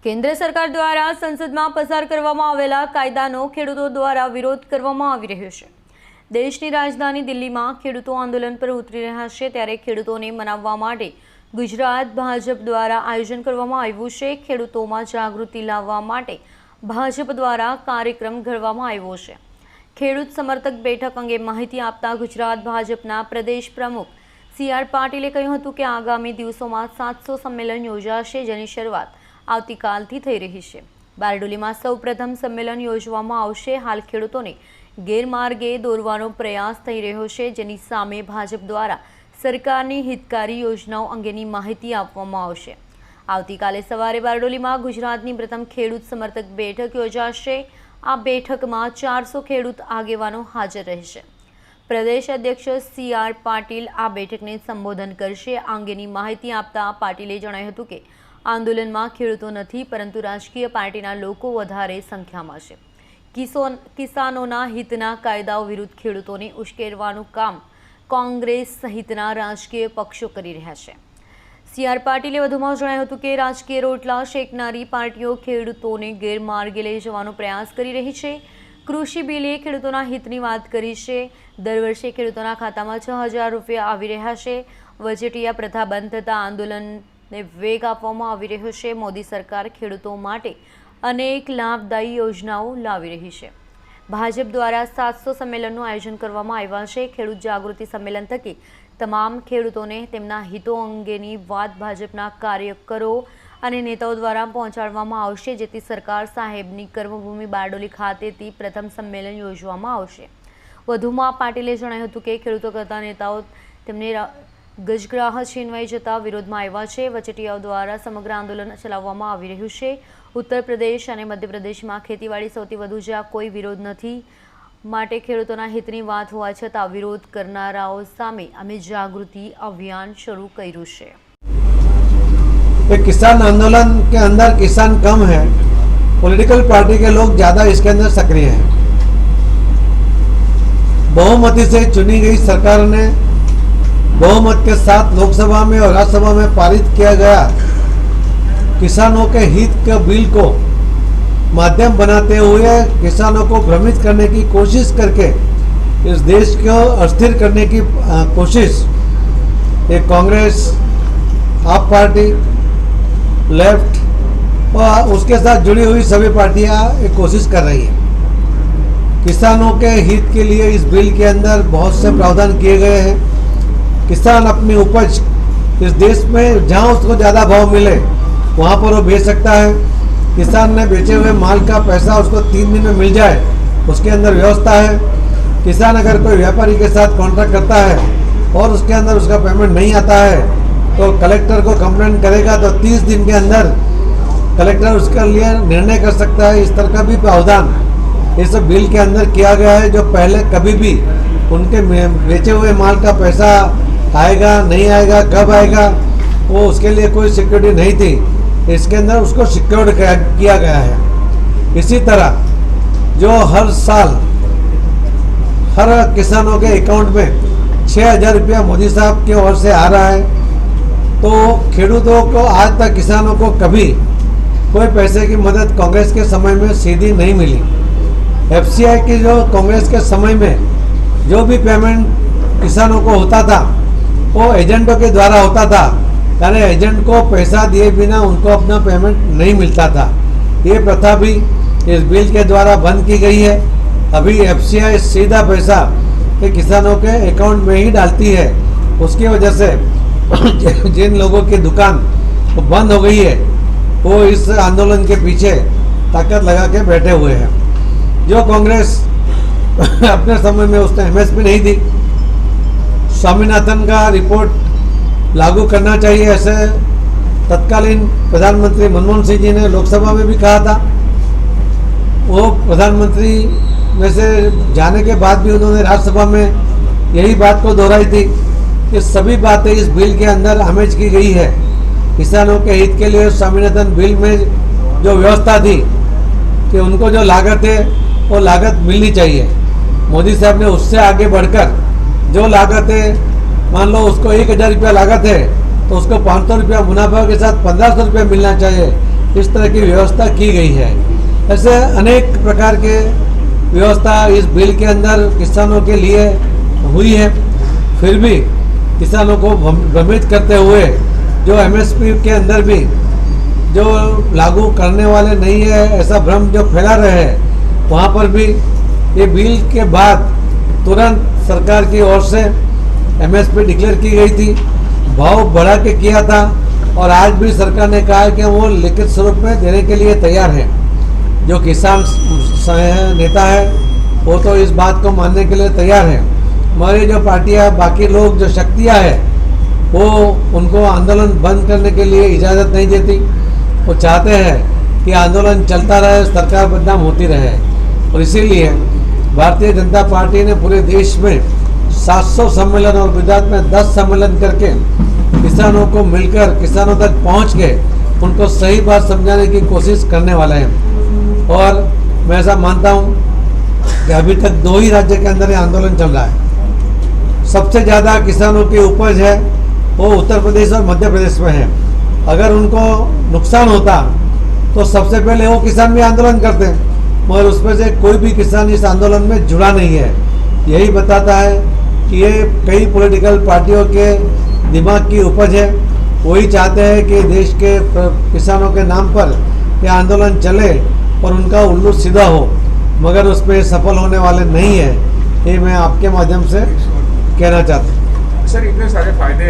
કેન્દ્ર સરકાર દ્વારા સંસદમાં પસાર કરવામાં આવેલા કાયદાનો ખેડૂતો દ્વારા વિરોધ કરવામાં આવી રહ્યો છે। દેશની રાજધાની દિલ્હીમાં ખેડૂતો આંદોલન પર ઉતરી રહ્યા છે, ત્યારે ખેડૂતોને મનાવવા માટે ગુજરાત ભાજપ દ્વારા આયોજન કરવામાં આવ્યું છે। ખેડૂતોમાં જાગૃતિ લાવવા માટે ભાજપ દ્વારા કાર્યક્રમ ઘડવામાં આવ્યો છે। ખેડૂત સમર્થક બેઠક અંગે માહિતી આપતા ગુજરાત ભાજપના પ્રદેશ પ્રમુખ CR પાટીલે કહ્યું હતું કે આગામી દિવસોમાં 700 સંમેલન યોજાશે, જેની શરૂઆત આવતીકાલથી થઈ રહી છે। બારડોલીમાં સૌપ્રથમ સંમેલન યોજવામાં આવશે। હાલ ખેડૂતોને ગેરમાર્ગે દોરવાનો પ્રયાસ થઈ રહ્યો છે, જેની સામે ભાજપ દ્વારા સરકારની હિતકારી યોજનાઓ અંગેની માહિતી આપવામાં આવશે। આવતીકાલે સવારે બારડોલીમાં ગુજરાતની પ્રથમ ખેડૂત સમર્થક બેઠક યોજાશે। આ બેઠકમાં 400 ખેડૂત આગેવાનો હાજર રહેશે। પ્રદેશ અધ્યક્ષ CR પાટીલ આ બેઠકને સંબોધન કરશે। આ અંગેની માહિતી આપતા પાટીલે જણાવ્યું હતું કે આંદોલનમાં ખેડૂતો નથી, પરંતુ રાજકીય પાર્ટીના લોકો વધારે સંખ્યામાં છે। કિસાનોના હિતના કાયદાઓ વિરુદ્ધ ખેડૂતોને ઉશ્કેરવાનું કામ કોંગ્રેસ સહિતના રાજકીય પક્ષો કરી રહ્યા છે। CR પાટીલે વધુમાં જણાવ્યું હતું કે રાજકીય રોટલા શેકનારી પાર્ટીઓ ખેડૂતોને ગેરમાર્ગે લઈ જવાનો પ્રયાસ કરી રહી છે। કૃષિ બિલે ખેડૂતોના હિતની વાત કરી છે। દર વર્ષે ખેડૂતોના ખાતામાં 6000 રૂપિયા આવી રહ્યા છે। વચેટિયા પ્રથા બંધ થતાં આંદોલનને વેગ આપવામાં આવી રહ્યો છે। મોદી સરકાર ખેડૂતો માટે અનેક લાભદાયી યોજનાઓ લાવી રહી છે। ભાજપ દ્વારા 700 સંમેલનનું આયોજન કરવામાં આવ્યા છે। ખેડૂત જાગૃતિ સંમેલન થકી તમામ ખેડૂતોને તેમના હિતો અંગેની વાત ભાજપના કાર્યકરો અને નેતાઓ દ્વારા પહોંચાડવામાં આવશે, જેથી સરકાર સાહેબની કર્મભૂમિ બારડોલી ખાતેથી પ્રથમ સંમેલન યોજવામાં આવશે। વધુમાં પાટીલે જણાવ્યું હતું કે ખેડૂતો કરતા નેતાઓ તેમને ગજગ્રાહ છીનવાઈ જતા વિરોધમાં આવ્યા છે। વચેટિયાઓ દ્વારા સમગ્ર આંદોલન ચલાવવામાં આવી રહ્યું છે। ઉત્તર પ્રદેશ અને મધ્યપ્રદેશમાં ખેતીવાડી સૌથી વધુ જ્યાં कोई विरोध નથી, માટે ખેડૂતોના હિતની વાત હોવા છતાં વિરોધ કરનારાઓ સામે અમે જાગૃતિ અભિયાન શરૂ કર્યું છે। किसान आंदोलन के अंदर किसान कम है, पॉलिटिकल पार्टी के लोग ज्यादा इसके अंदर सक्रिय हैं। बहुमती से चुनी गई सरकार ने बहुमत के साथ लोकसभा में और राज्यसभा में पारित किया गया किसानों के हित के बिल को माध्यम बनाते हुए किसानों को भ्रमित करने की कोशिश करके इस देश को अस्थिर करने की कोशिश ये कांग्रेस, आप पार्टी, लेफ्ट और उसके साथ जुड़ी हुई सभी पार्टियां एक कोशिश कर रही है। किसानों के हित के लिए इस बिल के अंदर बहुत से प्रावधान किए गए हैं। किसान अपनी उपज इस देश में जहां उसको ज़्यादा भाव मिले वहां पर वो बेच सकता है। किसान ने बेचे हुए माल का पैसा उसको 3 दिन में मिल जाए, उसके अंदर व्यवस्था है। किसान अगर कोई व्यापारी के साथ कॉन्ट्रैक्ट करता है और उसके अंदर उसका पेमेंट नहीं आता है तो कलेक्टर को कंप्लेंट करेगा तो 30 दिन के अंदर कलेक्टर उसके लिए निर्णय कर सकता है। इस तरह का भी प्रावधान इस बिल के अंदर किया गया है, जो पहले कभी भी उनके बेचे हुए माल का पैसा आएगा नहीं आएगा, कब आएगा, वो उसके लिए कोई सिक्योरिटी नहीं थी। इसके अंदर उसको सिक्योर्ड किया गया है। इसी तरह जो हर साल हर किसानों के अकाउंट में 6000 रुपया मोदी साहब की ओर से आ रहा है, तो खेडूतों को आज तक किसानों को कभी कोई पैसे की मदद कांग्रेस के समय में सीधी नहीं मिली। FCI की जो कांग्रेस के समय में जो भी पेमेंट किसानों को होता था वो एजेंटों के द्वारा होता था, यानी एजेंट को पैसा दिए बिना उनको अपना पेमेंट नहीं मिलता था। ये प्रथा भी इस बिल के द्वारा बंद की गई है। अभी FCI सीधा पैसा किसानों के अकाउंट में ही डालती है। उसकी वजह से जिन लोगों की दुकान बंद हो गई है वो इस आंदोलन के पीछे ताकत लगा के बैठे हुए हैं। जो कांग्रेस अपने समय में उसने MSP नहीं दी, स्वामीनाथन का रिपोर्ट लागू करना चाहिए ऐसे तत्कालीन प्रधानमंत्री मनमोहन सिंह जी ने लोकसभा में भी कहा था। वो प्रधानमंत्री में से जाने के बाद भी उन्होंने राज्यसभा में यही बात को दोहराई थी कि सभी बातें इस बिल के अंदर आमेज की गई है। किसानों के हित के लिए स्वामीनाथन बिल में जो व्यवस्था थी कि उनको जो लागत है वो लागत मिलनी चाहिए। मोदी साहब ने उससे आगे बढ़कर जो लागत है, मान लो उसको 1000 रुपया लागत है तो उसको 500 रुपया मुनाफा के साथ 1500 रुपया मिलना चाहिए। इस तरह की व्यवस्था की गई है। ऐसे अनेक प्रकार के व्यवस्था इस बिल के अंदर किसानों के लिए हुई है, फिर भी किसानों को भ्रमित करते हुए जो एमएसपी के अंदर भी जो लागू करने वाले नहीं है ऐसा भ्रम जो फैला रहे हैं, वहाँ पर भी ये बिल के बाद तुरंत सरकार की ओर से एमएसपी डिक्लेयर की गई थी, भाव बढ़ा के किया था और आज भी सरकार ने कहा है कि वो लिखित स्वरूप में देने के लिए तैयार है। जो किसान नेता है वो तो इस बात को मानने के लिए तैयार है, मगर ये जो पार्टियाँ बाकी लोग जो शक्तियाँ हैं वो उनको आंदोलन बंद करने के लिए इजाज़त नहीं देती। वो चाहते हैं कि आंदोलन चलता रहे, सरकार बदनाम होती रहे, और इसीलिए भारतीय जनता पार्टी ने पूरे देश में 700 सम्मेलन और गुजरात में 10 सम्मेलन करके किसानों को मिलकर किसानों तक पहुंच के उनको सही बात समझाने की कोशिश करने वाले हैं। और मैं ऐसा मानता हूं कि अभी तक 2 ही राज्य के अंदर ये आंदोलन चल रहा है। सबसे ज़्यादा किसानों की उपज है वो उत्तर प्रदेश और मध्य प्रदेश में है। अगर उनको नुकसान होता तो सबसे पहले वो किसान भी आंदोलन करते, मगर उसमें से कोई भी किसान इस आंदोलन में जुड़ा नहीं है। यही बताता है कि ये कई पॉलिटिकल पार्टियों के दिमाग की उपज है। वही चाहते हैं कि देश के किसानों के नाम पर ये आंदोलन चले और उनका उल्लू सीधा हो, मगर उसमें सफल होने वाले नहीं है। ये मैं आपके माध्यम से कहना चाहता हूँ। सर, इतने सारे फायदे